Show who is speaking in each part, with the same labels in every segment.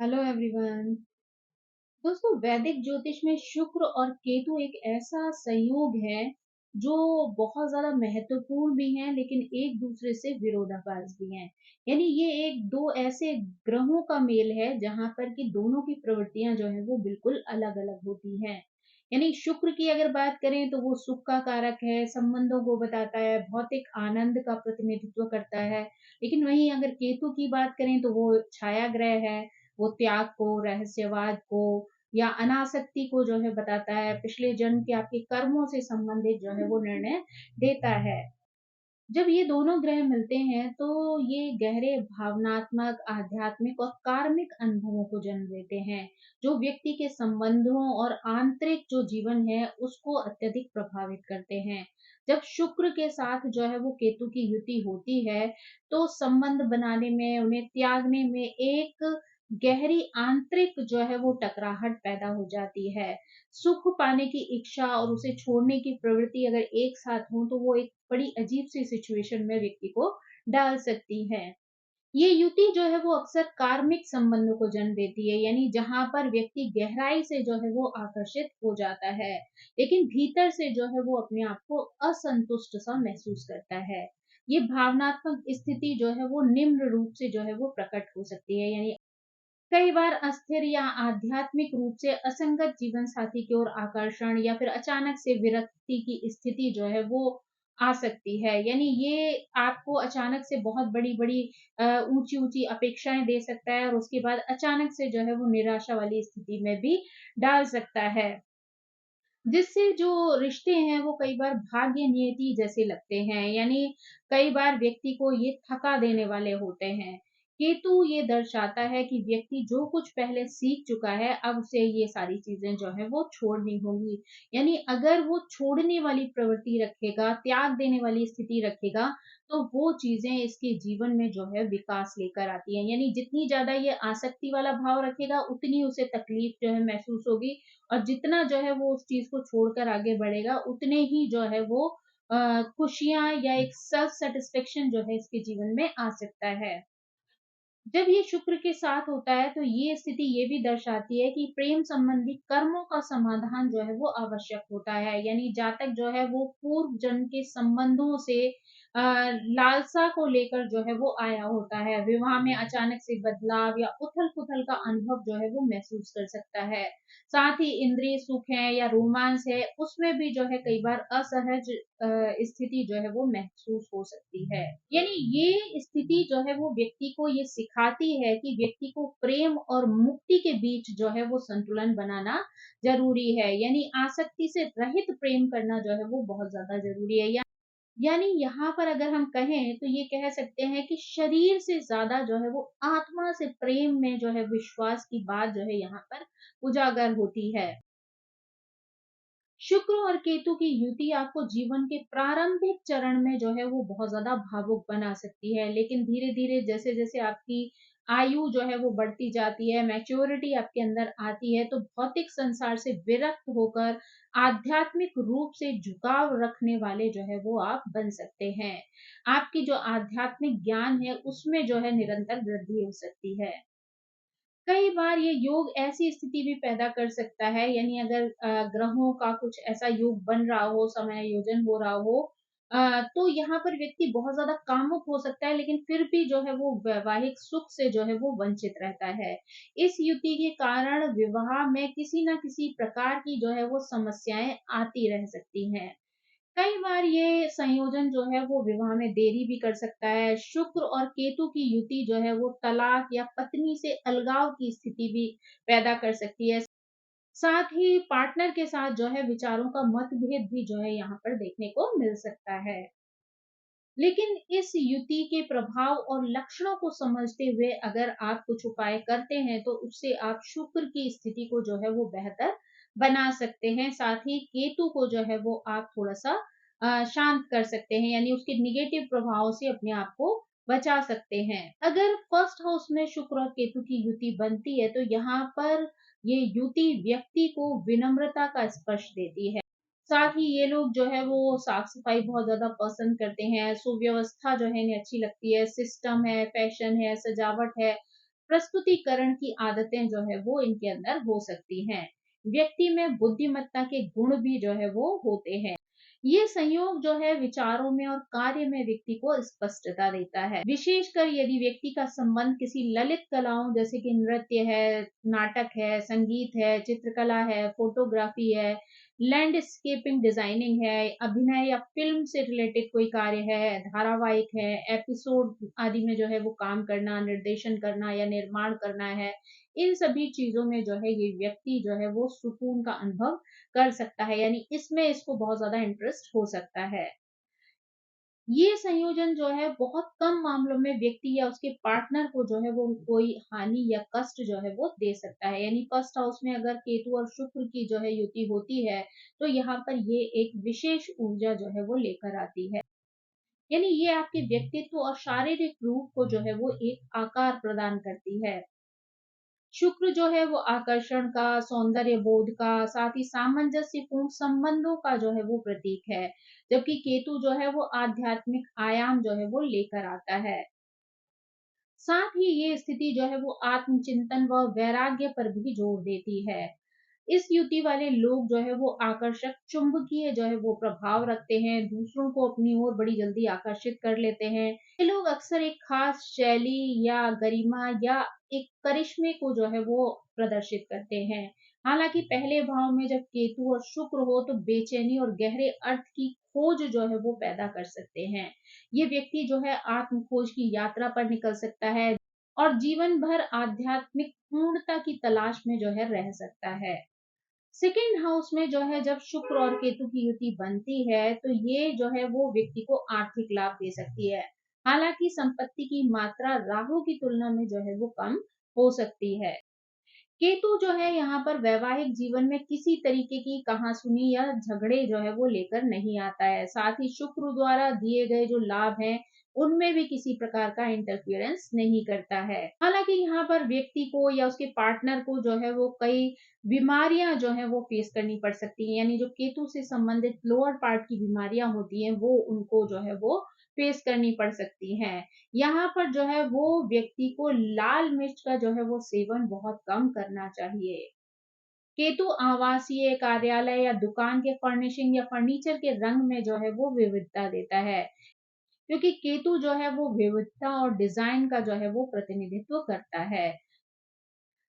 Speaker 1: Hello everyone. दोस्तों, वैदिक ज्योतिष में शुक्र और केतु एक ऐसा संयोग है जो बहुत ज्यादा महत्वपूर्ण भी है, लेकिन एक दूसरे से विरोधाभास भी है। यानी ये एक दो ऐसे ग्रहों का मेल है जहां पर कि दोनों की प्रवृत्तियां जो है वो बिल्कुल अलग अलग होती हैं। यानी शुक्र की अगर बात करें तो वो सुख का कारक है, संबंधों को बताता है, भौतिक आनंद का प्रतिनिधित्व करता है। लेकिन वहीं अगर केतु की बात करें तो वो छाया ग्रह है। वो त्याग को, रहस्यवाद को या अनासक्ति को जो है बताता है, पिछले जन्म के आपके कर्मों से संबंधित जो है वो निर्णय देता है। जब ये दोनों ग्रह मिलते हैं तो ये गहरे भावनात्मक, आध्यात्मिक और कार्मिक अनुभवों को जन्म देते हैं, जो व्यक्ति के संबंधों और आंतरिक जो जीवन है उसको अत्यधिक प्रभावित करते हैं। जब शुक्र के साथ जो है वो केतु की युति होती है तो संबंध बनाने में, उन्हें त्यागने में एक गहरी आंतरिक जो है वो टकराहट पैदा हो जाती है। सुख पाने की इच्छा और उसे छोड़ने की प्रवृत्ति अगर एक साथ हो तो वो एक बड़ी अजीब सी सिचुएशन में व्यक्ति को डाल सकती है। ये युति जो है वो अक्सर कार्मिक संबंधों को जन्म देती है, यानी जहां पर व्यक्ति गहराई से जो है वो आकर्षित हो जाता है, लेकिन भीतर से जो है वो अपने आप को असंतुष्ट सा महसूस करता है। ये भावनात्मक स्थिति जो है वो निम्न रूप से जो है वो प्रकट हो सकती है। यानी कई बार अस्थिर या आध्यात्मिक रूप से असंगत जीवन साथी की ओर आकर्षण या फिर अचानक से विरक्ति की स्थिति जो है वो आ सकती है। यानी ये आपको अचानक से बहुत बड़ी बड़ी ऊंची ऊंची अपेक्षाएं दे सकता है और उसके बाद अचानक से जो है वो निराशा वाली स्थिति में भी डाल सकता है, जिससे जो रिश्ते हैं वो कई बार भाग्य नियति जैसे लगते हैं। यानी कई बार व्यक्ति को ये थका देने वाले होते हैं। केतु ये दर्शाता है कि व्यक्ति जो कुछ पहले सीख चुका है अब उसे ये सारी चीजें जो है वो छोड़नी होगी। यानी अगर वो छोड़ने वाली प्रवृत्ति रखेगा, त्याग देने वाली स्थिति रखेगा, तो वो चीजें इसके जीवन में जो है विकास लेकर आती हैं। यानी जितनी ज्यादा ये आसक्ति वाला भाव रखेगा उतनी उसे तकलीफ जो है महसूस होगी, और जितना जो है वो उस चीज को छोड़कर आगे बढ़ेगा उतने ही जो है वो खुशियां या एक सेल्फ सेटिस्फेक्शन जो है इसके जीवन में आ सकता है। जब ये शुक्र के साथ होता है तो ये स्थिति ये भी दर्शाती है कि प्रेम संबंधी कर्मों का समाधान जो है वो आवश्यक होता है। यानी जातक जो है वो पूर्व जन्म के संबंधों से लालसा को लेकर जो है वो आया होता है। विवाह में अचानक से बदलाव या उथल पुथल का अनुभव जो है वो महसूस कर सकता है। साथ ही इंद्रिय सुख है या रोमांस है उसमें भी जो है कई बार असहज स्थिति जो है वो महसूस हो सकती है। यानी ये स्थिति जो है वो व्यक्ति को ये सिखाती है कि व्यक्ति को प्रेम और मुक्ति के बीच जो है वो संतुलन बनाना जरूरी है। यानी आसक्ति से रहित प्रेम करना जो है वो बहुत ज्यादा जरूरी है। यानी यहाँ पर अगर हम कहें तो ये कह सकते हैं कि शरीर से ज्यादा जो है वो आत्मा से प्रेम में जो है विश्वास की बात जो है यहाँ पर उजागर होती है। शुक्र और केतु की युति आपको जीवन के प्रारंभिक चरण में जो है वो बहुत ज्यादा भावुक बना सकती है, लेकिन धीरे धीरे जैसे जैसे आपकी आयु जो है वो बढ़ती जाती है, मैच्योरिटी आपके अंदर आती है, तो भौतिक संसार से विरक्त होकर आध्यात्मिक रूप से झुकाव रखने वाले जो है वो आप बन सकते हैं। आपकी जो आध्यात्मिक ज्ञान है उसमें जो है निरंतर वृद्धि हो सकती है। कई बार ये योग ऐसी स्थिति भी पैदा कर सकता है, यानी अगर ग्रहों का कुछ ऐसा योग बन रहा हो, समायोजन हो रहा हो, तो यहाँ पर व्यक्ति बहुत ज्यादा कामुक हो सकता है, लेकिन फिर भी जो है वो वैवाहिक सुख से जो है वो वंचित रहता है। इस युति के कारण विवाह में किसी न किसी प्रकार की जो है वो समस्याएं आती रह सकती हैं। कई बार ये संयोजन जो है वो विवाह में देरी भी कर सकता है। शुक्र और केतु की युति जो है वो तलाक या पत्नी से अलगाव की स्थिति भी पैदा कर सकती है। साथ ही पार्टनर के साथ जो है विचारों का मतभेद भी जो है यहाँ पर देखने को मिल सकता है। लेकिन इस युति के प्रभाव और लक्षणों को समझते हुए अगर आप कुछ उपाय करते हैं तो उससे आप शुक्र की स्थिति को जो है वो बेहतर बना सकते हैं। साथ ही केतु को जो है वो आप थोड़ा सा शांत कर सकते हैं, यानी उसके निगेटिव प्रभाव से अपने आप को बचा सकते हैं। अगर फर्स्ट हाउस में शुक्र और केतु की युति बनती है तो यहाँ पर ये युति व्यक्ति को विनम्रता का स्पर्श देती है। साथ ही ये लोग जो है वो साफ-सफाई बहुत ज़्यादा पसंद करते हैं, सुव्यवस्था जो है इन्हें अच्छी लगती है, सिस्टम है, फैशन है, सजावट है। प्रस्तुतिकरण की आदतें जो है वो इनके अंदर हो सकती हैं। व्यक्ति में बुद्धिमत्ता के गुण भी जो है वो होते हैं। ये संयोग जो है विचारों में और कार्य में व्यक्ति को स्पष्टता देता है। विशेषकर यदि व्यक्ति का संबंध किसी ललित कलाओं जैसे कि नृत्य है, नाटक है, संगीत है, चित्रकला है, फोटोग्राफी है, लैंडस्केपिंग डिजाइनिंग है, अभिनय या फिल्म से रिलेटेड कोई कार्य है, धारावाहिक है, एपिसोड आदि में जो है वो काम करना, निर्देशन करना या निर्माण करना है, इन सभी चीजों में जो है ये व्यक्ति जो है वो सुकून का अनुभव कर सकता है, यानी इसमें इसको बहुत ज्यादा इंटरेस्ट हो सकता है। ये संयोजन जो है बहुत कम मामलों में व्यक्ति या उसके पार्टनर को जो है वो कोई हानि या कष्ट जो है वो दे सकता है। यानी फर्स्ट हाउस में अगर केतु और शुक्र की जो है युति होती है तो यहाँ पर ये एक विशेष ऊर्जा जो है वो लेकर आती है। यानी ये आपके व्यक्तित्व और शारीरिक रूप को जो है वो एक आकार प्रदान करती है। शुक्र जो है वो आकर्षण का, सौंदर्य बोध का, साथ ही सामंजस्यपूर्ण संबंधों का जो है वो प्रतीक है, जबकि केतु जो है वो आध्यात्मिक आयाम जो है वो लेकर आता है। साथ ही ये स्थिति जो है वो आत्मचिंतन व वैराग्य पर भी जोर देती है। इस युति वाले लोग जो है वो आकर्षक चुंबकीय जो है वो प्रभाव रखते हैं, दूसरों को अपनी ओर बड़ी जल्दी आकर्षित कर लेते हैं। ये लोग अक्सर एक खास शैली या गरिमा या एक करिश्मे को जो है वो प्रदर्शित करते हैं। हालांकि पहले भाव में जब केतु और शुक्र हो तो बेचैनी और गहरे अर्थ की खोज जो है वो पैदा कर सकते हैं। ये व्यक्ति जो है आत्म खोज की यात्रा पर निकल सकता है और जीवन भर आध्यात्मिक पूर्णता की तलाश में जो है रह सकता है। सेकेंड हाउस में जो है जब शुक्र और केतु की युति बनती है तो ये जो है वो व्यक्ति को आर्थिक लाभ दे सकती है। हालांकि संपत्ति की मात्रा राहु की तुलना में जो है वो कम हो सकती है। केतु जो है यहाँ पर वैवाहिक जीवन में किसी तरीके की कहासुनी या झगड़े जो है वो लेकर नहीं आता है। साथ ही शुक्र द्वारा दिए गए जो लाभ हैं उनमें भी किसी प्रकार का इंटरफियरेंस नहीं करता है। हालांकि यहाँ पर व्यक्ति को या उसके पार्टनर को जो है वो कई बीमारियां जो है वो फेस करनी पड़ सकती हैं, यानी जो केतु से संबंधित लोअर पार्ट की बीमारियां होती हैं वो उनको जो है वो फेस करनी पड़ सकती हैं। यहाँ पर जो है वो व्यक्ति को लाल मिर्च का जो है वो सेवन बहुत कम करना चाहिए। केतु आवासीय, कार्यालय या दुकान के फर्निशिंग या फर्नीचर के रंग में जो है वो विविधता देता है, क्योंकि केतु जो है वो विविधता और डिजाइन का जो है वो प्रतिनिधित्व करता है।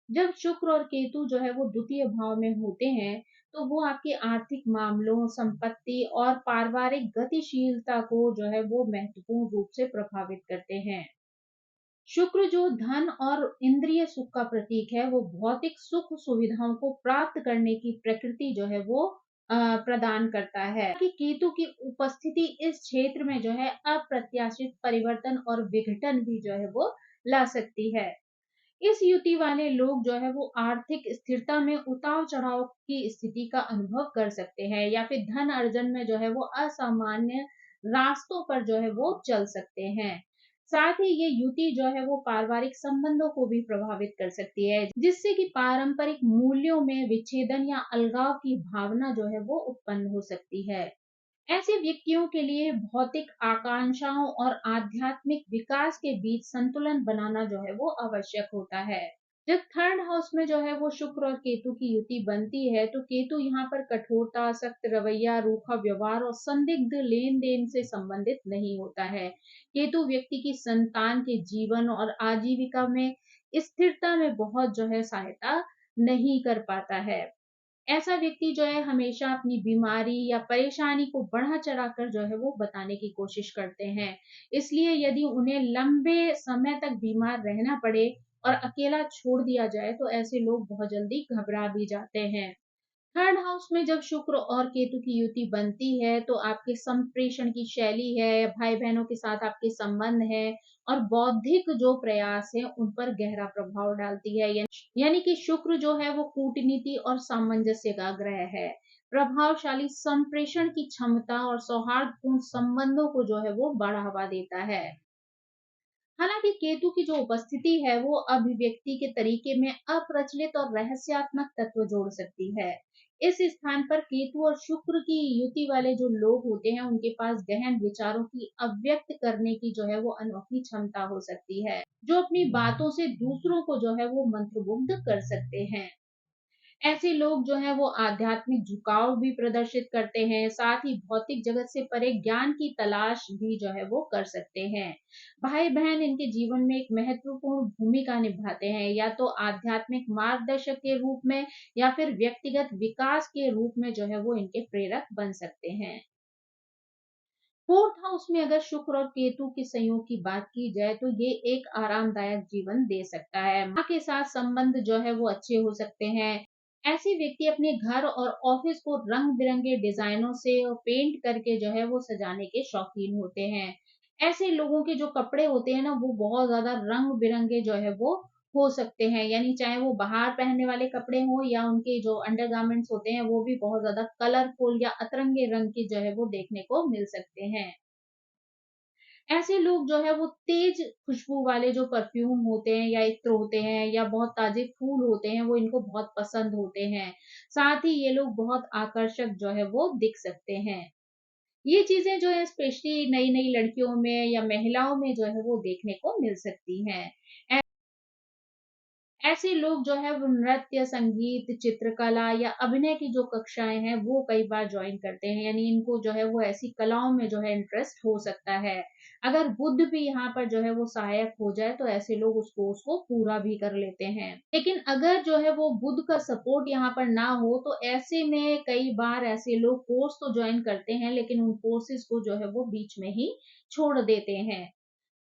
Speaker 1: जब शुक्र और केतु जो है वो द्वितीय भाव में होते हैं तो वो आपके आर्थिक मामलों, संपत्ति और पारिवारिक गतिशीलता को जो है वो महत्वपूर्ण रूप से प्रभावित करते हैं। शुक्र जो धन और इंद्रिय सुख का प्रतीक है, वो भौतिक सुख सुविधाओं को प्राप्त करने की प्रकृति जो है वो प्रदान करता है कि केतु की उपस्थिति इस क्षेत्र में जो है अप्रत्याशित परिवर्तन और विघटन भी जो है वो ला सकती है। इस युति वाले लोग जो है वो आर्थिक स्थिरता में उतार चढ़ाव की स्थिति का अनुभव कर सकते हैं या फिर धन अर्जन में जो है वो असामान्य रास्तों पर जो है वो चल सकते हैं। साथ ही ये युति जो है वो पारिवारिक संबंधों को भी प्रभावित कर सकती है, जिससे कि पारंपरिक मूल्यों में विच्छेदन या अलगाव की भावना जो है वो उत्पन्न हो सकती है। ऐसे व्यक्तियों के लिए भौतिक आकांक्षाओं और आध्यात्मिक विकास के बीच संतुलन बनाना जो है वो आवश्यक होता है। जब थर्ड हाउस में जो है वो शुक्र और केतु की युति बनती है तो केतु यहाँ पर कठोरता, सख्त रवैया, रूखा व्यवहार और संदिग्ध लेन देन से संबंधित नहीं होता है। केतु व्यक्ति की संतान के जीवन और आजीविका में स्थिरता में बहुत जो है सहायता नहीं कर पाता है। ऐसा व्यक्ति जो है हमेशा अपनी बीमारी या परेशानी को बढ़ा चढ़ाकर जो है वो बताने की कोशिश करते हैं। इसलिए यदि उन्हें लंबे समय तक बीमार रहना पड़े और अकेला छोड़ दिया जाए तो ऐसे लोग बहुत जल्दी घबरा भी जाते हैं। थर्ड हाउस में जब शुक्र और केतु की युति बनती है तो आपके संप्रेषण की शैली है, भाई बहनों के साथ आपके संबंध है और बौद्धिक जो प्रयास है उन पर गहरा प्रभाव डालती है। यानी कि शुक्र जो है वो कूटनीति और सामंजस्य का ग्रह है। प्रभावशाली संप्रेषण की क्षमता और सौहार्दपूर्ण संबंधों को जो है वो बढ़ावा देता है। हालांकि केतु की जो उपस्थिति है वो अभिव्यक्ति के तरीके में अप्रचलित और रहस्यात्मक तत्व जोड़ सकती है। इस स्थान पर केतु और शुक्र की युति वाले जो लोग होते हैं, उनके पास गहन विचारों की अव्यक्त करने की जो है वो अनोखी क्षमता हो सकती है, जो अपनी बातों से दूसरों को जो है वो मंत्रमुग्ध कर सकते हैं। ऐसे लोग जो हैं वो आध्यात्मिक झुकाव भी प्रदर्शित करते हैं, साथ ही भौतिक जगत से परे ज्ञान की तलाश भी जो है वो कर सकते हैं। भाई बहन इनके जीवन में एक महत्वपूर्ण भूमिका निभाते हैं, या तो आध्यात्मिक मार्गदर्शक के रूप में या फिर व्यक्तिगत विकास के रूप में जो है वो इनके प्रेरक बन सकते हैं। फोर्थ हाउस में अगर शुक्र और केतु के संयोग की बात की जाए तो ये एक आरामदायक जीवन दे सकता है। माँ के साथ संबंध जो है वो अच्छे हो सकते हैं। ऐसे व्यक्ति अपने घर और ऑफिस को रंग बिरंगे डिजाइनों से और पेंट करके जो है वो सजाने के शौकीन होते हैं। ऐसे लोगों के जो कपड़े होते हैं ना, वो बहुत ज्यादा रंग बिरंगे जो है वो हो सकते हैं, यानी चाहे वो बाहर पहनने वाले कपड़े हों या उनके जो अंडरगारमेंट्स होते हैं वो भी बहुत ज्यादा कलरफुल या अतरंगे रंग के जो है वो देखने को मिल सकते हैं। ऐसे लोग जो है वो तेज खुशबू वाले जो परफ्यूम होते हैं या इत्र होते हैं या बहुत ताजे फूल होते हैं, वो इनको बहुत पसंद होते हैं। साथ ही ये लोग बहुत आकर्षक जो है वो दिख सकते हैं। ये चीजें जो है स्पेशली नई नई लड़कियों में या महिलाओं में जो है वो देखने को मिल सकती हैं। ऐसे लोग जो है वो नृत्य, संगीत, चित्रकला या अभिनय की जो कक्षाएं हैं वो कई बार ज्वाइन करते हैं, यानी इनको जो है वो ऐसी कलाओं में जो है इंटरेस्ट हो सकता है। अगर बुद्ध भी यहाँ पर जो है वो सहायक हो जाए तो ऐसे लोग उस कोर्स को पूरा भी कर लेते हैं। लेकिन अगर जो है वो बुद्ध का सपोर्ट यहाँ पर ना हो तो ऐसे में कई बार ऐसे लोग कोर्स तो ज्वाइन करते हैं, लेकिन उन कोर्सेज को जो है वो बीच में ही छोड़ देते हैं।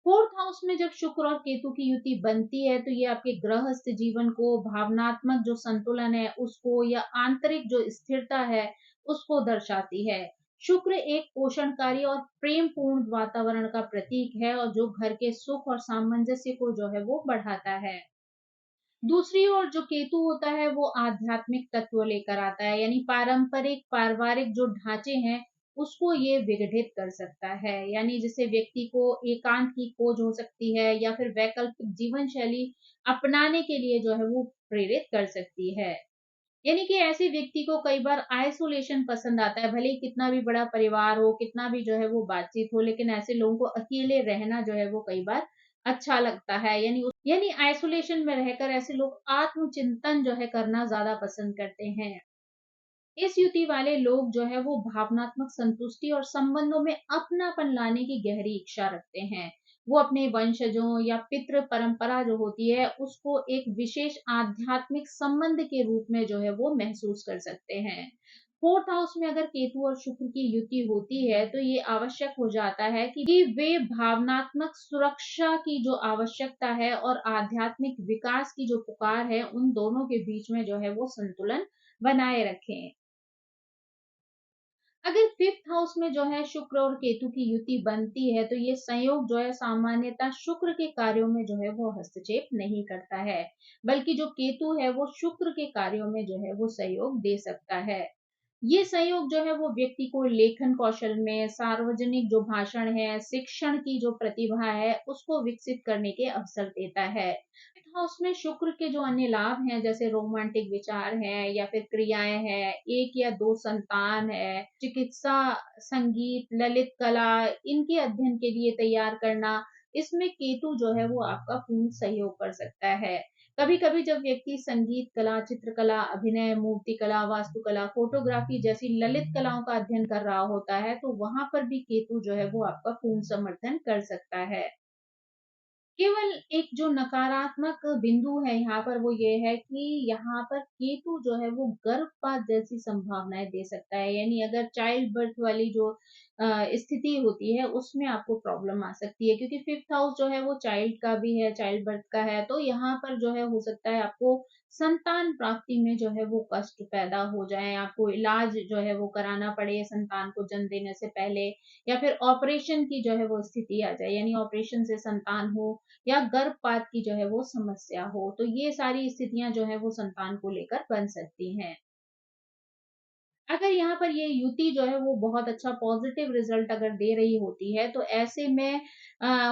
Speaker 1: फोर्थ हाउस में जब शुक्र और केतु की युति बनती है तो ये आपके गृहस्थ जीवन को, भावनात्मक जो संतुलन है उसको, या आंतरिक जो स्थिरता है उसको दर्शाती है। शुक्र एक पोषणकारी और प्रेम पूर्ण वातावरण का प्रतीक है, और जो घर के सुख और सामंजस्य को जो है वो बढ़ाता है। दूसरी ओर जो केतु होता है वो आध्यात्मिक तत्व लेकर आता है, यानी पारंपरिक पारिवारिक जो ढांचे हैं उसको ये विघटित कर सकता है, यानी जिससे व्यक्ति को एकांत की खोज हो सकती है या फिर वैकल्पिक जीवन शैली अपनाने के लिए जो है वो प्रेरित कर सकती है। यानी कि ऐसे व्यक्ति को कई बार आइसोलेशन पसंद आता है, भले ही कितना भी बड़ा परिवार हो, कितना भी जो है वो बातचीत हो, लेकिन ऐसे लोगों को अकेले रहना जो है वो कई बार अच्छा लगता है। यानी आइसोलेशन में रहकर ऐसे लोग आत्मचिंतन जो है करना ज्यादा पसंद करते हैं। इस युति वाले लोग जो है वो भावनात्मक संतुष्टि और संबंधों में अपनापन लाने की गहरी इच्छा रखते हैं। वो अपने वंशजों या पितृ परंपरा जो होती है उसको एक विशेष आध्यात्मिक संबंध के रूप में जो है वो महसूस कर सकते हैं। फोर्थ हाउस में अगर केतु और शुक्र की युति होती है तो ये आवश्यक हो जाता है कि वे भावनात्मक सुरक्षा की जो आवश्यकता है और आध्यात्मिक विकास की जो पुकार है, उन दोनों के बीच में जो है वो संतुलन बनाए रखें। अगर फिफ्थ हाउस में जो है शुक्र और केतु की युति बनती है तो ये संयोग जो है सामान्यतः शुक्र के कार्यों में जो है वो हस्तक्षेप नहीं करता है, बल्कि जो केतु है वो शुक्र के कार्यों में जो है वो सहयोग दे सकता है। ये संयोग जो है वो व्यक्ति को लेखन कौशल में, सार्वजनिक जो भाषण है, शिक्षण की जो प्रतिभा है उसको विकसित करने के अवसर देता है। हाउस में शुक्र के जो अन्य लाभ हैं, जैसे रोमांटिक विचार है या फिर क्रियाएं हैं, एक या दो संतान है, चिकित्सा, संगीत, ललित कला, इनके अध्ययन के लिए तैयार करना, इसमें केतु जो है वो आपका पूर्ण सहयोग कर सकता है। कभी कभी जब व्यक्ति संगीत कला, चित्रकला, अभिनय, मूर्ति कला, वास्तुकला, फोटोग्राफी जैसी ललित कलाओं का अध्ययन कर रहा होता है तो वहां पर भी केतु जो है वो आपका पूर्ण समर्थन कर सकता है। केवल एक जो नकारात्मक बिंदु है यहाँ पर वो ये है कि यहाँ पर केतु जो है वो गर्भपात जैसी संभावनाएं दे सकता है, यानी अगर चाइल्ड बर्थ वाली जो स्थिति होती है उसमें आपको प्रॉब्लम आ सकती है, क्योंकि फिफ्थ हाउस जो है वो चाइल्ड का भी है, चाइल्ड बर्थ का है, तो यहाँ पर जो है हो सकता है आपको संतान प्राप्ति में जो है वो कष्ट पैदा हो जाए, आपको इलाज जो है वो कराना पड़े संतान को जन्म देने से पहले, या फिर ऑपरेशन की जो है वो स्थिति आ जाए, यानी ऑपरेशन से संतान हो या गर्भपात की जो है वो समस्या हो, तो ये सारी स्थितियां जो है वो संतान को लेकर बन सकती हैं। अगर यहाँ पर ये युति जो है वो बहुत अच्छा पॉजिटिव रिजल्ट अगर दे रही होती है, तो ऐसे में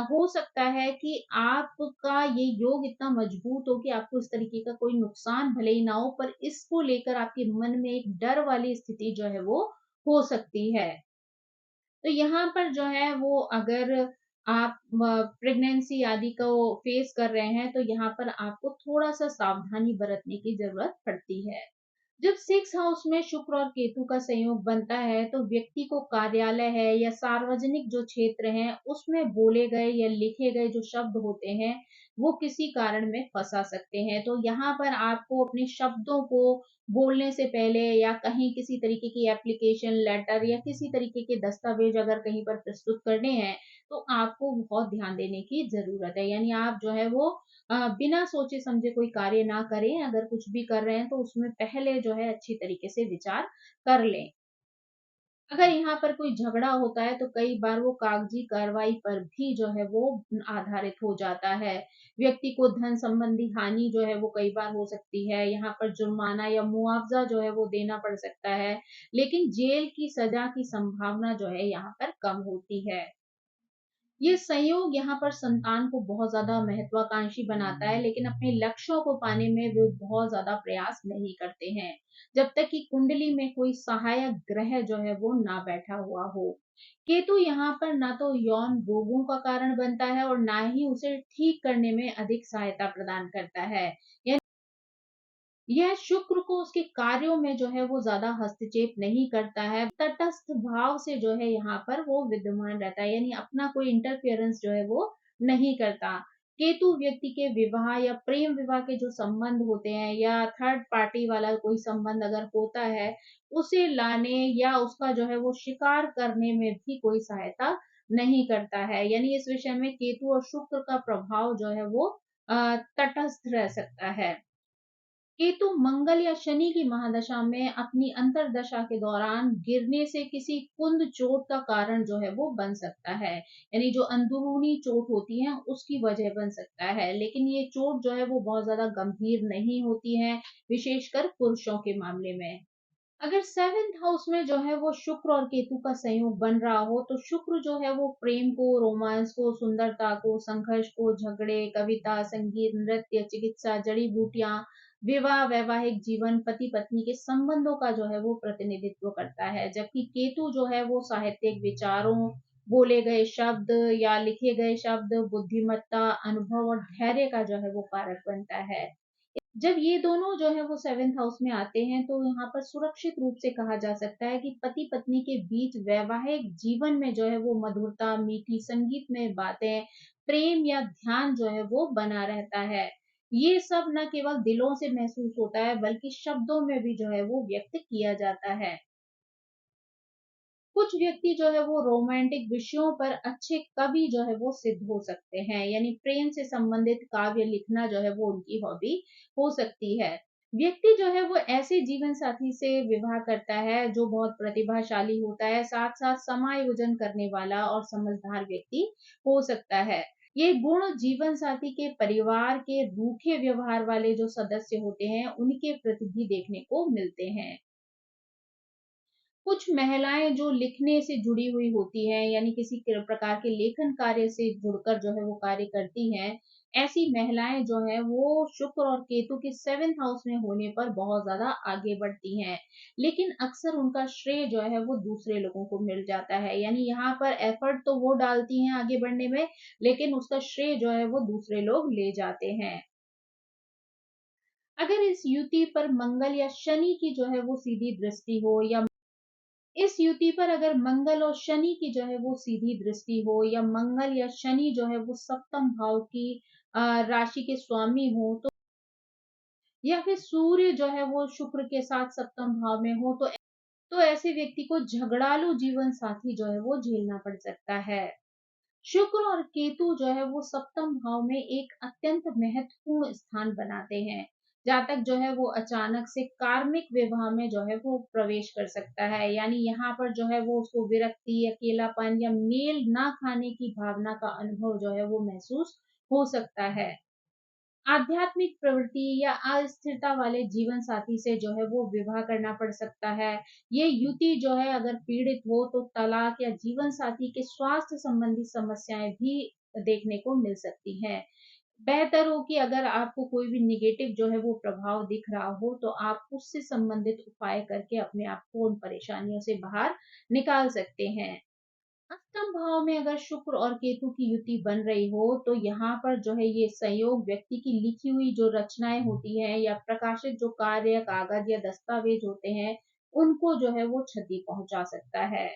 Speaker 1: हो सकता है कि आपका ये योग इतना मजबूत हो कि आपको इस तरीके का कोई नुकसान भले ही ना हो, पर इसको लेकर आपके मन में एक डर वाली स्थिति जो है वो हो सकती है। तो यहाँ पर जो है वो अगर आप प्रेगनेंसी आदि को फेस कर रहे हैं, तो यहाँ पर आपको थोड़ा-सा सावधानी बरतने की ज़रूरत पड़ती है। जब 6 हाउस में शुक्र और केतु का संयोग बनता है, तो व्यक्ति को कार्यालय है या सार्वजनिक जो क्षेत्र हैं, उसमें बोले गए या लिखे गए जो शब्द होते हैं, वो किसी कारण में फंसा सकते हैं। तो यहाँ पर आपको अपने शब्दों को बोलने से पहले या कहीं किसी तरीके की एप्लीकेशन, लेटर या किसी तरीके के दस्तावेज अगर कहीं पर प्रस्तुत करने हैं, तो आपको बहुत ध्यान देने की ज़रूरत है। यानी आप जो है वो बिना सोचे समझे कोई कार्य ना करें, अगर कुछ भी कर रहे हैं तो उसमें पहले जो है अच्छी तरीके से विचार कर लें। अगर यहाँ पर कोई झगड़ा होता है तो कई बार वो कागजी कार्रवाई पर भी जो है वो आधारित हो जाता है। व्यक्ति को धन संबंधी हानि जो है वो कई बार हो सकती है। यहाँ पर जुर्माना या मुआवजा जो है वो देना पड़ सकता है, लेकिन जेल की सजा की संभावना जो है यहाँ पर कम होती है। ये संयोग यहाँ पर संतान को बहुत ज़्यादा महत्वाकांक्षी बनाता है, लेकिन अपने लक्ष्यों को पाने में वे बहुत ज़्यादा प्रयास नहीं करते हैं, जब तक कि कुंडली में कोई सहायक ग्रह जो है वो ना बैठा हुआ हो। केतु यहाँ पर ना तो यौन रोगों का कारण बनता है और ना ही उसे ठीक करने में अधिक सहायता प्रदान करता है। यह शुक्र को उसके कार्यों में जो है वो ज़्यादा हस्तक्षेप नहीं करता है, तटस्थ भाव से जो है यहाँ पर वो विद्यमान रहता है, यानी अपना कोई इंटरफेरेंस जो है वो नहीं करता। केतु व्यक्ति के विवाह या प्रेम विवाह के जो संबंध होते हैं या थर्ड पार्टी वाला कोई संबंध अगर होता है, उसे लाने या उसका जो है वो शिकार करने में भी कोई सहायता नहीं करता है। यानी इस विषय में केतु और शुक्र का प्रभाव जो है वो तटस्थ रह सकता है। केतु मंगल या शनि की महादशा में अपनी अंतर्दशा के दौरान गिरने से किसी कुंद चोट का कारण जो है वो बन सकता है, यानी जो अंदरूनी चोट होती है उसकी वजह बन सकता है, लेकिन ये चोट जो है वो बहुत ज्यादा गंभीर नहीं होती है, विशेषकर पुरुषों के मामले में। अगर सेवेंथ हाउस में जो है वो शुक्र और केतु का संयोग बन रहा हो, तो शुक्र जो है वो प्रेम को, रोमांस को, सुंदरता को, संघर्ष को, झगड़े, कविता, संगीत, नृत्य, चिकित्सा, जड़ी बूटियां, विवाह, वैवाहिक जीवन, पति पत्नी के संबंधों का जो है वो प्रतिनिधित्व करता है, जबकि केतु जो है वो साहित्यिक विचारों, बोले गए शब्द या लिखे गए शब्द, बुद्धिमत्ता, अनुभव और धैर्य का जो है वो कारक बनता है। जब ये दोनों जो है वो सेवेंथ हाउस में आते हैं, तो यहाँ पर सुरक्षित रूप से कहा जा सकता है कि पति पत्नी के बीच वैवाहिक जीवन में जो है वो मधुरता, मीठी संगीत में बातें, प्रेम या ध्यान जो है वो बना रहता है। ये सब न केवल दिलों से महसूस होता है, बल्कि शब्दों में भी जो है वो व्यक्त किया जाता है। कुछ व्यक्ति जो है वो रोमांटिक विषयों पर अच्छे कवि जो है वो सिद्ध हो सकते हैं, यानी प्रेम से संबंधित काव्य लिखना जो है वो उनकी हॉबी हो सकती है। व्यक्ति जो है वो ऐसे जीवन साथी से विवाह करता है जो बहुत प्रतिभाशाली होता है, साथ साथ समायोजन करने वाला और समझदार व्यक्ति हो सकता है। ये गुण जीवन साथी के परिवार के रूखे व्यवहार वाले जो सदस्य होते हैं उनके प्रति भी देखने को मिलते हैं। कुछ महिलाएं जो लिखने से जुड़ी हुई होती हैं, यानी किसी प्रकार के लेखन कार्य से जुड़कर जो है वो कार्य करती हैं, ऐसी महिलाएं जो है वो शुक्र और केतु के सेवेंथ हाउस में होने पर बहुत ज्यादा आगे बढ़ती हैं, लेकिन अक्सर उनका श्रेय जो है वो दूसरे लोगों को मिल जाता है। यानी यहाँ पर एफर्ट तो वो डालती हैं आगे बढ़ने में, लेकिन उसका श्रेय जो है वो दूसरे लोग ले जाते हैं। अगर इस युति पर मंगल या शनि की जो है वो सीधी दृष्टि हो या इस युति पर अगर मंगल और शनि की जो है वो सीधी दृष्टि हो या मंगल या शनि जो है वो सप्तम भाव की राशि के स्वामी हो, तो या फिर सूर्य जो है वो शुक्र के साथ सप्तम भाव में हो, तो ऐसे व्यक्ति को झगड़ालू जीवन साथी जो है वो झेलना पड़ सकता है। शुक्र और केतु जो है वो सप्तम भाव में एक अत्यंत महत्वपूर्ण स्थान बनाते हैं। जातक जो है वो अचानक से कार्मिक विवाह में जो है वो प्रवेश कर सकता है, यानी यहाँ पर जो है वो उसको विरक्ति, अकेलापन या मेल ना खाने की भावना का अनुभव जो है वो महसूस हो सकता है। आध्यात्मिक प्रवृत्ति या अस्थिरता वाले जीवन साथी से जो है वो विवाह करना पड़ सकता है। ये युति जो है अगर पीड़ित हो तो तलाक या जीवन साथी के स्वास्थ्य संबंधी समस्याएं भी देखने को मिल सकती हैं। बेहतर हो कि अगर आपको कोई भी नेगेटिव जो है वो प्रभाव दिख रहा हो तो आप उससे संबंधित उपाय करके अपने आप को उन परेशानियों से बाहर निकाल सकते हैं। अष्टम भाव में अगर शुक्र और केतु की युति बन रही हो तो यहाँ पर जो है ये संयोग व्यक्ति की लिखी हुई जो रचनाएं होती हैं या प्रकाशित जो कार्य कागज या दस्तावेज होते हैं उनको जो है वो क्षति पहुंचा सकता है।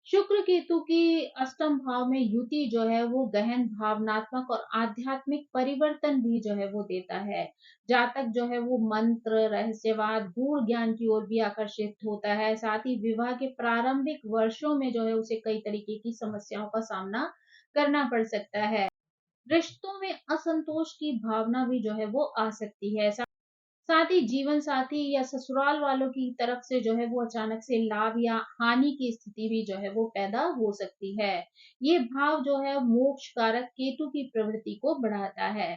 Speaker 1: शुक्र केतु की अष्टम भाव में युति जो है वो गहन भावनात्मक और आध्यात्मिक परिवर्तन भी जो है वो देता है। जातक जो है वो मंत्र रहस्यवाद गूढ़ ज्ञान की ओर भी आकर्षित होता है। साथ ही विवाह के प्रारंभिक वर्षों में जो है उसे कई तरीके की समस्याओं का सामना करना पड़ सकता है। रिश्तों में असंतोष की भावना भी जो है वो आ सकती है। साथ ही जीवन साथी या ससुराल वालों की तरफ से जो है वो अचानक से लाभ या हानि की स्थिति भी जो है वो पैदा हो सकती है। ये भाव जो है मोक्ष कारक केतु की प्रवृत्ति को बढ़ाता है।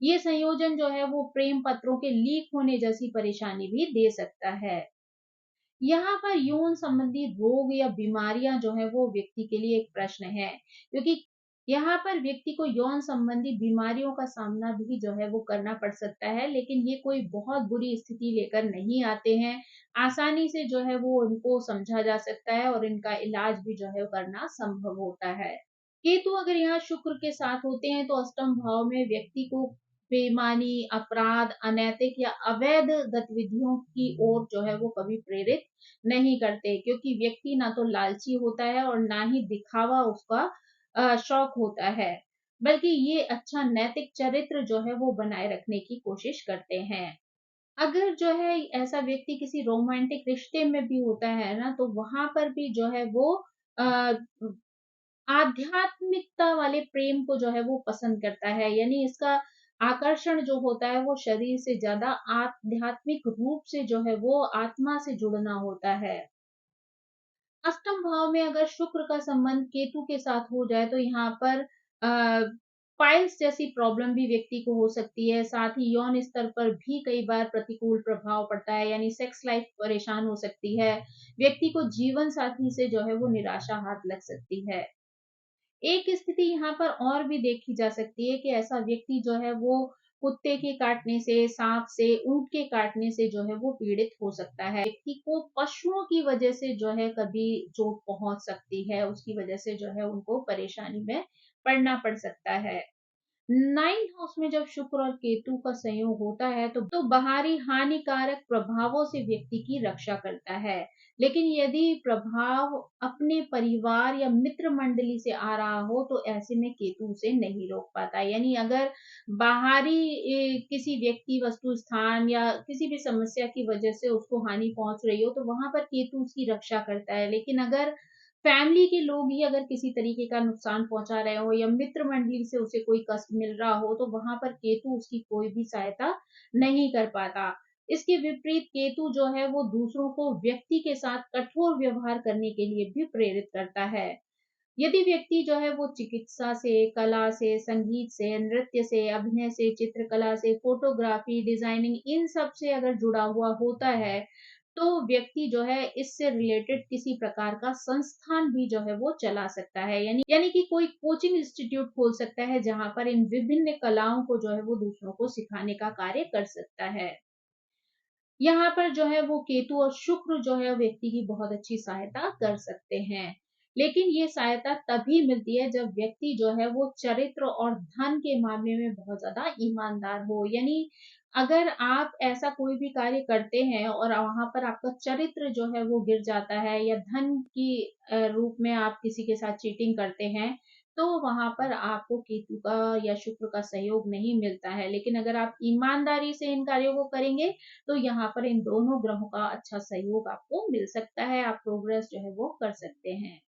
Speaker 1: ये संयोजन जो है वो प्रेम पत्रों के लीक होने जैसी परेशानी भी दे सकता है। यहाँ पर यौन संबंधी रोग या बीमारियां जो है वो व्यक्ति के लिए एक प्रश्न है, क्योंकि यहाँ पर व्यक्ति को यौन संबंधी बीमारियों का सामना भी जो है वो करना पड़ सकता है, लेकिन ये कोई बहुत बुरी स्थिति लेकर नहीं आते हैं। आसानी से जो है वो उनको समझा जा सकता है और इनका इलाज भी जो है करना संभव होता है। केतु अगर यहाँ शुक्र के साथ होते हैं तो अष्टम भाव में व्यक्ति को बेईमानी, अपराध, अनैतिक या अवैध गतिविधियों की ओर जो है वो कभी प्रेरित नहीं करते, क्योंकि व्यक्ति ना तो लालची होता है और ना ही दिखावा उसका शौक होता है, बल्कि ये अच्छा नैतिक चरित्र जो है वो बनाए रखने की कोशिश करते हैं। अगर जो है ऐसा व्यक्ति किसी रोमांटिक रिश्ते में भी होता है ना तो वहां पर भी जो है वो अ, आध्यात्मिकता वाले प्रेम को जो है वो पसंद करता है, यानी इसका आकर्षण जो होता है वो शरीर से ज्यादा आध्यात्मिक रूप से जो है वो आत्मा से जुड़ना होता है। अष्टम भाव में अगर शुक्र का संबंध केतु के साथ हो जाए तो यहाँ पर पाइल्स जैसी प्रॉब्लम भी व्यक्ति को हो सकती है। साथ ही यौन स्तर पर भी कई बार प्रतिकूल प्रभाव पड़ता है, यानी सेक्स लाइफ परेशान हो सकती है। व्यक्ति को जीवन साथी से जो है वो निराशा हाथ लग सकती है। एक स्थिति यहाँ पर और भी देखी जा सकती है कि ऐसा व्यक्ति जो है वो कुत्ते के काटने से, सांप से, ऊंट के काटने से जो है वो पीड़ित हो सकता है। व्यक्ति को पशुओं की वजह से जो है कभी चोट पहुंच सकती है, उसकी वजह से जो है उनको परेशानी में पड़ना पड़ सकता है। नाइन्थ हाउस में जब शुक्र और केतु का संयोग होता है तो बाहरी हानिकारक प्रभावों से व्यक्ति की रक्षा करता है, लेकिन यदि प्रभाव अपने परिवार या मित्र मंडली से आ रहा हो तो ऐसे में केतु उसे नहीं रोक पाता। यानी अगर बाहरी किसी व्यक्ति वस्तु स्थान या किसी भी समस्या की वजह से उसको हानि पहुंच रही हो तो वहां पर केतु उसकी रक्षा करता है, लेकिन अगर फैमिली के लोग ही अगर किसी तरीके का नुकसान पहुंचा रहे हो या मित्र मंडली से उसे कोई कष्ट मिल रहा हो तो वहां पर केतु उसकी कोई भी सहायता नहीं कर पाता। इसके विपरीत केतु जो है वो दूसरों को व्यक्ति के साथ कठोर व्यवहार करने के लिए भी प्रेरित करता है। यदि व्यक्ति जो है वो चिकित्सा से, कला से, संगीत से, नृत्य से, अभिनय से, चित्रकला से, फोटोग्राफी, डिजाइनिंग इन सब से अगर जुड़ा हुआ होता है तो व्यक्ति जो है इससे रिलेटेड किसी प्रकार का संस्थान भी जो है वो चला सकता है, यानी कि कोई कोचिंग इंस्टीट्यूट खोल सकता है जहां पर इन विभिन्न कलाओं को जो है वो दूसरों को सिखाने का कार्य कर सकता है। यहाँ पर जो है वो केतु और शुक्र जो है व्यक्ति की बहुत अच्छी सहायता कर सकते हैं, लेकिन ये सहायता तभी मिलती है जब व्यक्ति जो है वो चरित्र और धन के मामले में बहुत ज्यादा ईमानदार हो। यानी अगर आप ऐसा कोई भी कार्य करते हैं और वहां पर आपका चरित्र जो है वो गिर जाता है या धन की रूप में आप किसी के साथ चीटिंग करते हैं तो वहां पर आपको केतु का या शुक्र का सहयोग नहीं मिलता है, लेकिन अगर आप ईमानदारी से इन कार्यों को करेंगे तो यहाँ पर इन दोनों ग्रहों का अच्छा सहयोग आपको मिल सकता है, आप प्रोग्रेस जो है वो कर सकते हैं।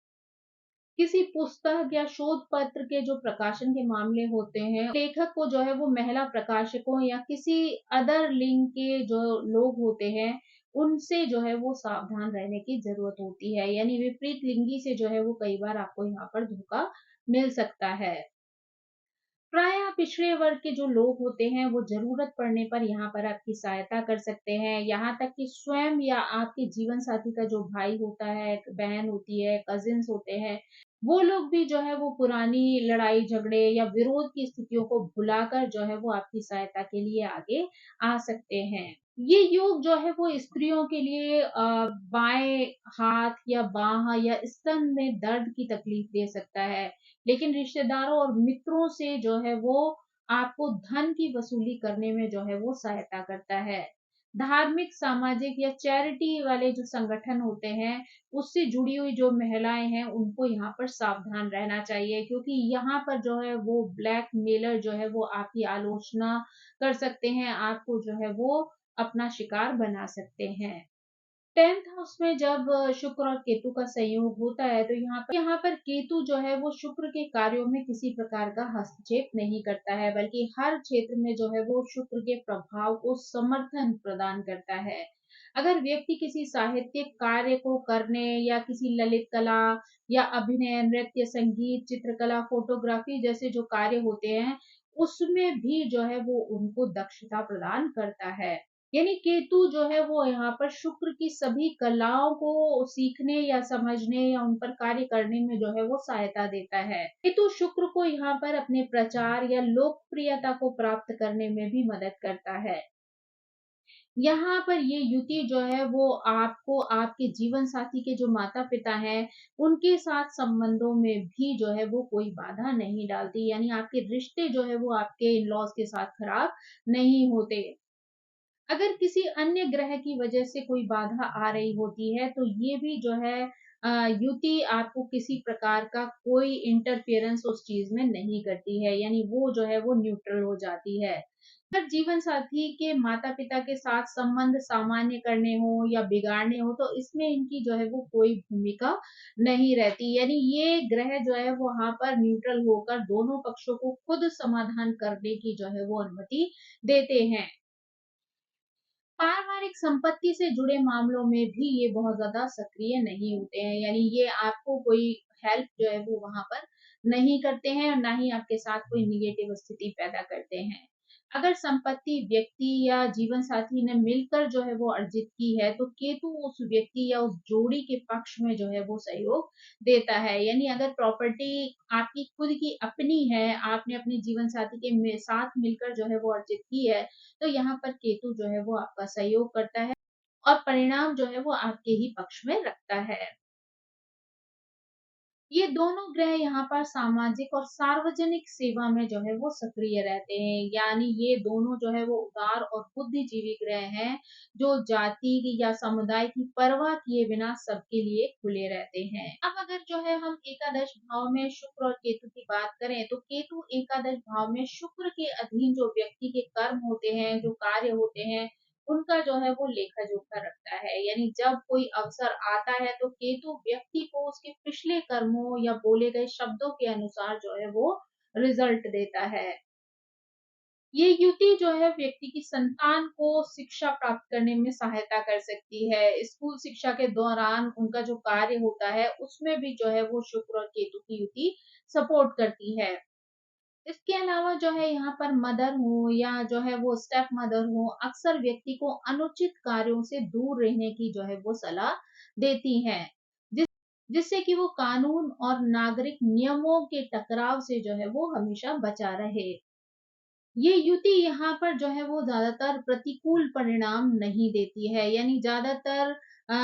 Speaker 1: किसी पुस्तक या शोध पत्र के जो प्रकाशन के मामले होते हैं, लेखक को जो है वो महिला प्रकाशकों या किसी अदर लिंग के जो लोग होते हैं उनसे जो है वो सावधान रहने की जरूरत होती है, यानी विपरीत लिंगी से जो है वो कई बार आपको यहाँ पर धोखा मिल सकता है। प्रायः पिछड़े वर्ग के जो लोग होते हैं वो ज़रूरत पड़ने पर यहाँ पर आपकी सहायता कर सकते हैं। यहाँ तक कि स्वयं या आपके जीवन साथी का जो भाई होता है, बहन होती है, कज़िन्स होते हैं, वो लोग भी जो है वो पुरानी लड़ाई झगड़े या विरोध की स्थितियों को भुलाकर जो है वो आपकी सहायता के लिए आगे आ सकते हैं। ये योग जो है वो स्त्रियों के लिए बाएँ हाथ या बाँह या स्तन में दर्द की तकलीफ दे सकता है। लेकिन रिश्तेदारों और मित्रों से जो है वो आपको धन की वसूली करने में जो है वो सहायता करता है। धार्मिक, सामाजिक या चैरिटी वाले जो संगठन होते हैं, उससे जुड़ी हुई जो महिलाएँ हैं, उनको यहाँ पर सावधान रहना चाहिए क्योंकि यहाँ पर जो है वो ब्लैकमेलर जो है वो आपकी आलोचना कर सकते हैं, आपको जो है वो अपना शिकार बना सकते हैं। 10th हाउस में जब शुक्र और केतु का संयोग होता है तो यहाँ पर केतु जो है वो शुक्र के कार्यों में किसी प्रकार का हस्तक्षेप नहीं करता है बल्कि हर क्षेत्र में जो है वो शुक्र के प्रभाव को समर्थन प्रदान करता है। अगर व्यक्ति किसी साहित्यिक कार्य को करने या किसी ललित कला या अभिनय, नृत्य, संगीत, चित्रकला, फोटोग्राफी जैसे जो कार्य होते हैं, उसमें भी जो है वो उनको दक्षता प्रदान करता है। यानी केतु जो है वो यहाँ पर शुक्र की सभी कलाओं को सीखने या समझने या उन पर कार्य करने में जो है वो सहायता देता है। केतु शुक्र को यहाँ पर अपने प्रचार या लोकप्रियता को प्राप्त करने में भी मदद करता है। यहाँ पर ये युति जो है वो आपको आपके जीवन साथी के जो माता-पिता हैं, उनके साथ संबंधों में भी जो है वो कोई बाधा नहीं डालती, यानी आपके रिश्ते जो है वो आपके इन-लॉज़ के साथ खराब नहीं होते। अगर किसी अन्य ग्रह की वजह से कोई बाधा आ रही होती है, तो ये भी जो है युति आपको किसी प्रकार का कोई इंटरफेरेंस उस चीज़ में नहीं करती है, यानी वो जो है वो न्यूट्रल हो जाती है। अगर जीवन साथी के माता-पिता के साथ संबंध सामान्य करने हों या बिगाड़ने हों, तो इसमें इनकी जो है वो कोई भूमिका नहीं रहती, यानी ये ग्रह जो है वो वहाँ पर न्यूट्रल होकर दोनों पक्षों को खुद समाधान करने की जो है वो अनुमति देते हैं। पारिवारिक संपत्ति से जुड़े मामलों में भी ये बहुत ज़्यादा सक्रिय नहीं होते हैं, यानी ये आपको कोई हेल्प जो है वो वहाँ पर नहीं करते हैं और ना ही आपके साथ कोई नेगेटिव स्थिति पैदा करते हैं। अगर संपत्ति व्यक्ति या जीवन साथी ने मिलकर जो है वो अर्जित की है, तो केतु उस व्यक्ति या उस जोड़ी के पक्ष में जो है वो सहयोग देता है। यानी अगर प्रॉपर्टी आपकी खुद की अपनी है, आपने अपने जीवन साथी के साथ मिलकर जो है वो अर्जित की है, तो यहाँ पर केतु जो है वो आपका सहयोग करता है और परिणाम जो है वो आपके ही पक्ष में रखता है। ये दोनों ग्रह यहाँ पर सामाजिक और सार्वजनिक सेवा में जो है वो सक्रिय रहते हैं, यानी ये दोनों जो है वो उदार और बुद्धिजीवी ग्रह हैं, जो जाति की या समुदाय की परवाह किए बिना सबके लिए खुले रहते हैं। अब अगर जो है हम एकादश भाव में शुक्र और केतु की बात करें, तो केतु एकादश भाव में शुक्र के अधीन जो व्यक्ति के कर्म होते हैं, जो कार्य होते हैं, उनका जो है वो लेखा-जोखा रखता है। यानी जब कोई अवसर आता है तो केतु व्यक्ति को उसके पिछले कर्मों या बोले गए शब्दों के अनुसार जो है वो रिज़ल्ट देता है। ये युति जो है व्यक्ति की संतान को शिक्षा प्राप्त करने में सहायता कर सकती है। स्कूल शिक्षा के दौरान उनका जो कार्य होता है उसमें भी जो है वो शुक्र और केतु की युति सपोर्ट करती है। इसके अलावा जो है यहाँ पर मदर हो या जो है वो स्टेप मदर हो, अक्सर व्यक्ति को अनुचित कार्यों से दूर रहने की जो है वो सलाह देती हैं, जिस जिससे कि वो कानून और नागरिक नियमों के टकराव से जो है वो हमेशा बचा रहे। ये युति यहाँ पर जो है वो ज़्यादातर प्रतिकूल परिणाम नहीं देती है, यानी ज़्यादातर अ,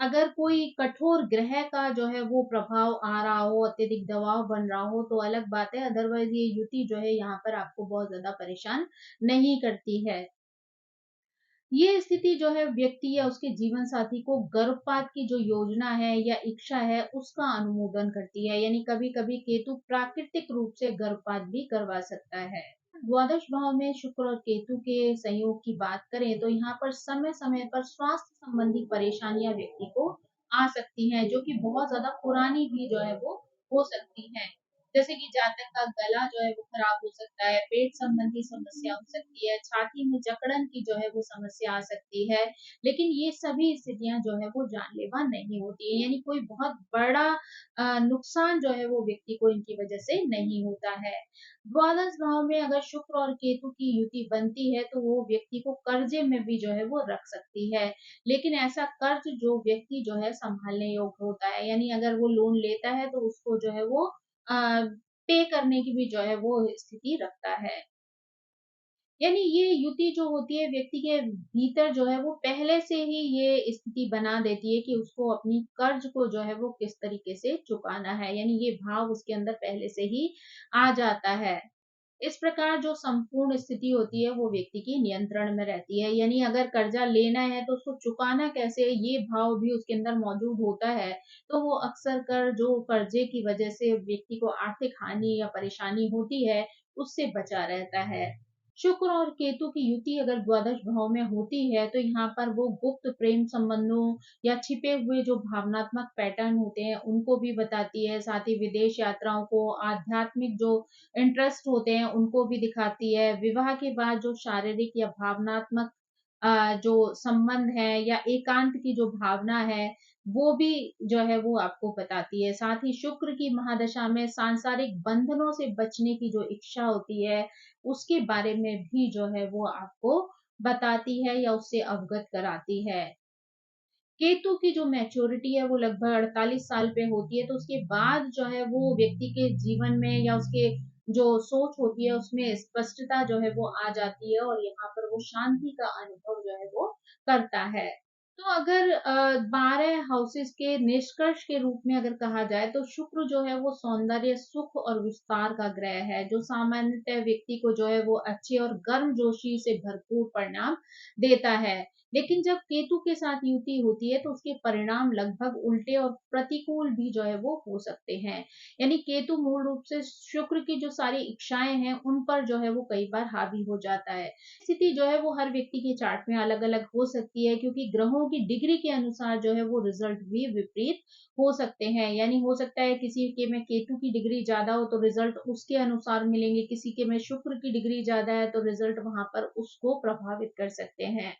Speaker 1: अगर कोई कठोर ग्रह का जो है वो प्रभाव आ रहा हो, अत्यधिक दबाव बन रहा हो तो अलग बात है, अदरवाइज़ ये युति जो है यहाँ पर आपको बहुत ज़्यादा परेशान नहीं करती है। ये स्थिति जो है व्यक्ति या उसके जीवन साथी को गर्भपात की जो योजना है या इच्छा है, उसका अनुमोदन करती है, यानी कभी-कभी केतु प्राकृतिक रूप से गर्भपात भी करवा सकता है। द्वादश भाव में शुक्र और केतु के संयोग की बात करें तो यहाँ पर समय-समय पर स्वास्थ्य संबंधी परेशानियां व्यक्ति को आ सकती हैं, जो कि बहुत ज़्यादा पुरानी भी जो है वो हो सकती हैं। जैसे कि जातक का गला जो है वो खराब हो सकता है, पेट संबंधी समस्या हो सकती है, छाती में जकड़न की जो है वो समस्या आ सकती है। लेकिन ये सभी स्थितियां जो है वो जानलेवा नहीं होती है, यानी कोई बहुत बड़ा नुकसान जो है वो व्यक्ति को इनकी वजह से नहीं होता है। द्वादश भाव में अगर शुक्र और केतु की युति बनती है तो वो व्यक्ति को कर्जे में भी जो है वो रख सकती है। लेकिन ऐसा कर्ज जो व्यक्ति जो है संभालने योग्य होता है, यानी अगर वो लोन लेता है तो उसको जो है वो पे करने की भी जो है वो स्थिति रखता है। यानी ये युति जो होती है व्यक्ति के भीतर जो है वो पहले से ही ये स्थिति बना देती है कि उसको अपनी कर्ज को जो है वो किस तरीके से चुकाना है, यानी ये भाव उसके अंदर पहले से ही आ जाता है। इस प्रकार जो संपूर्ण स्थिति होती है वो व्यक्ति के नियंत्रण में रहती है, यानी अगर कर्जा लेना है तो उसको चुकाना कैसे, ये भाव भी उसके अंदर मौजूद होता है। तो वो अक्सर कर जो कर्जे की वजह से व्यक्ति को आर्थिक हानि या परेशानी होती है उससे बचा रहता है। शुक्र और केतु की युति अगर द्वादश भाव में होती है तो यहाँ पर वो गुप्त प्रेम संबंधों या छिपे हुए जो भावनात्मक पैटर्न होते हैं उनको भी बताती है, साथ ही विदेश यात्राओं को, आध्यात्मिक जो इंटरेस्ट होते हैं उनको भी दिखाती है। विवाह के बाद जो शारीरिक या भावनात्मक जो संबंध है या एकांत की जो भावना है वो भी जो है वो आपको बताती है। साथ ही शुक्र की महादशा में सांसारिक बंधनों से बचने की जो इच्छा होती है उसके बारे में भी जो है वो आपको बताती है या उससे अवगत कराती है। केतु की जो मैच्योरिटी है वो लगभग 48 साल पे होती है, तो उसके बाद जो है वो व्यक्ति के जीवन में या उसके जो सोच होती है उसमें स्पष्टता जो है वो आ जाती है और यहाँ पर वो शांति का अनुभव जो है वो करता है। तो अगर 12 हाउसेस के निष्कर्ष के रूप में अगर कहा जाए तो शुक्र जो है वो सौंदर्य, सुख और विस्तार का ग्रह है, जो सामान्यतः व्यक्ति को जो है वो अच्छे और गर्मजोशी से भरपूर परिणाम देता है। लेकिन जब केतु के साथ युति होती है तो उसके परिणाम लगभग उल्टे और प्रतिकूल भी जो है वो हो सकते हैं। यानी केतु मूल रूप से शुक्र की जो सारी इच्छाएं हैं उन पर जो है वो कई बार हावी हो जाता है। स्थिति जो है वो हर व्यक्ति के चार्ट में अलग अलग हो सकती है, क्योंकि ग्रहों की डिग्री के अनुसार जो है वो रिजल्ट भी विपरीत हो सकते हैं। यानी हो सकता है किसी के में केतु की डिग्री ज्यादा हो तो रिजल्ट उसके अनुसार मिलेंगे, किसी के में शुक्र की डिग्री ज्यादा है तो रिजल्ट वहां पर उसको प्रभावित कर सकते हैं।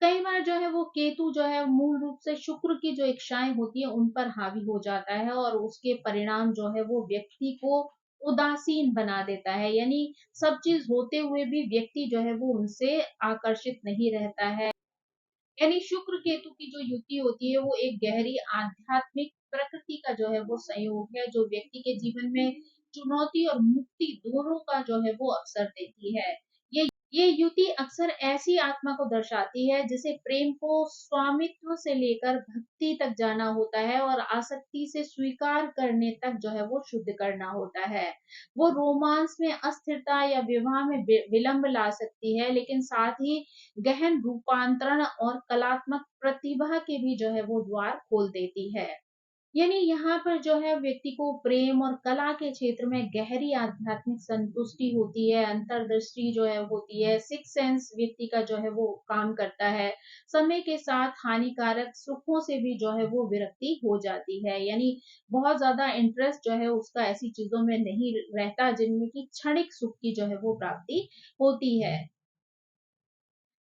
Speaker 1: कई बार जो है वो केतु जो है मूल रूप से शुक्र की जो इच्छाएं होती है उन पर हावी हो जाता है और उसके परिणाम जो है वो व्यक्ति को उदासीन बना देता है। यानी सब चीज होते हुए भी व्यक्ति जो है वो उनसे आकर्षित नहीं रहता है। यानी शुक्र केतु की जो युति होती है वो एक गहरी आध्यात्मिक प्रकृति का जो है वो संयोग है, जो व्यक्ति के जीवन में चुनौती और मुक्ति दोनों का जो है वो अवसर देती है। ये युति अक्सर ऐसी आत्मा को दर्शाती है जिसे प्रेम को स्वामित्व से लेकर भक्ति तक जाना होता है और आसक्ति से स्वीकार करने तक जो है वो शुद्ध करना होता है। वो रोमांस में अस्थिरता या विवाह में विलंब ला सकती है, लेकिन साथ ही गहन रूपांतरण और कलात्मक प्रतिभा के भी जो है वो द्वार खोल देती है। यानी यहाँ पर जो है व्यक्ति को प्रेम और कला के क्षेत्र में गहरी आध्यात्मिक संतुष्टि होती है, अंतर्दृष्टि जो है होती है, सिक्स सेंस व्यक्ति का जो है वो काम करता है। समय के साथ हानिकारक सुखों से भी जो है वो विरक्ति हो जाती है, यानी बहुत ज्यादा इंटरेस्ट जो है उसका ऐसी चीजों में नहीं रहता जिनमें की क्षणिक सुख की जो है वो प्राप्ति होती है।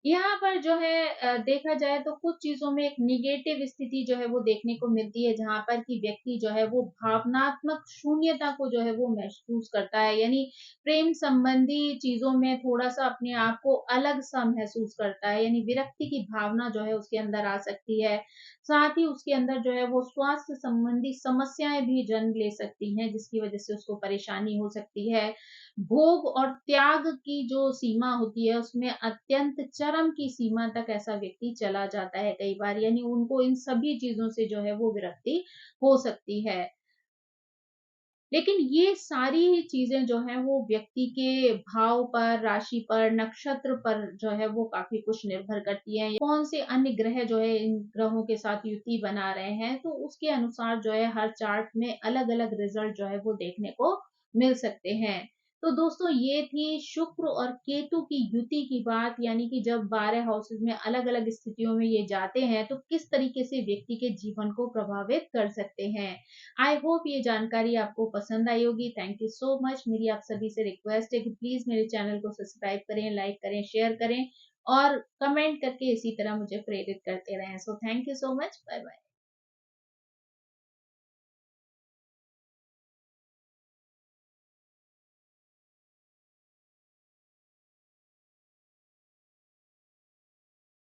Speaker 1: यहाँ पर जो है देखा जाए तो कुछ चीजों में एक निगेटिव स्थिति जो है वो देखने को मिलती है, जहाँ पर कि व्यक्ति जो है वो भावनात्मक शून्यता को जो है वो महसूस करता है, यानी प्रेम संबंधी चीजों में थोड़ा सा अपने आप को अलग सा महसूस करता है, यानी विरक्ति की भावना जो है उसके अंदर आ सकती है। साथ ही उसके अंदर जो है वो स्वास्थ्य संबंधी समस्याएं भी जन्म ले सकती हैं, जिसकी वजह से उसको परेशानी हो सकती है। भोग और त्याग की जो सीमा होती है उसमें अत्यंत चरम की सीमा तक ऐसा व्यक्ति चला जाता है कई बार, यानी उनको इन सभी चीजों से जो है वो विरक्ति हो सकती है। लेकिन ये सारी चीजें जो हैं वो व्यक्ति के भाव पर, राशि पर, नक्षत्र पर जो है वो काफी कुछ निर्भर करती है। कौन से अन्य ग्रह जो है इन ग्रहों के साथ युति बना रहे हैं तो उसके अनुसार जो है हर चार्ट में अलग अलग रिजल्ट जो है वो देखने को मिल सकते हैं। तो दोस्तों ये थी शुक्र और केतु की युति की बात, यानी कि जब 12 हाउसेस में अलग-अलग स्थितियों में ये जाते हैं तो किस तरीके से व्यक्ति के जीवन को प्रभावित कर सकते हैं। आई होप ये जानकारी आपको पसंद आई होगी। Thank you so much. मेरी आप सभी से रिक्वेस्ट है कि प्लीज मेरे चैनल को सब्सक्राइब करें, लाइक करें, शेयर करें और कमेंट करके इसी तरह मुझे प्रेरित करते रहें। So thank you so much. Bye bye.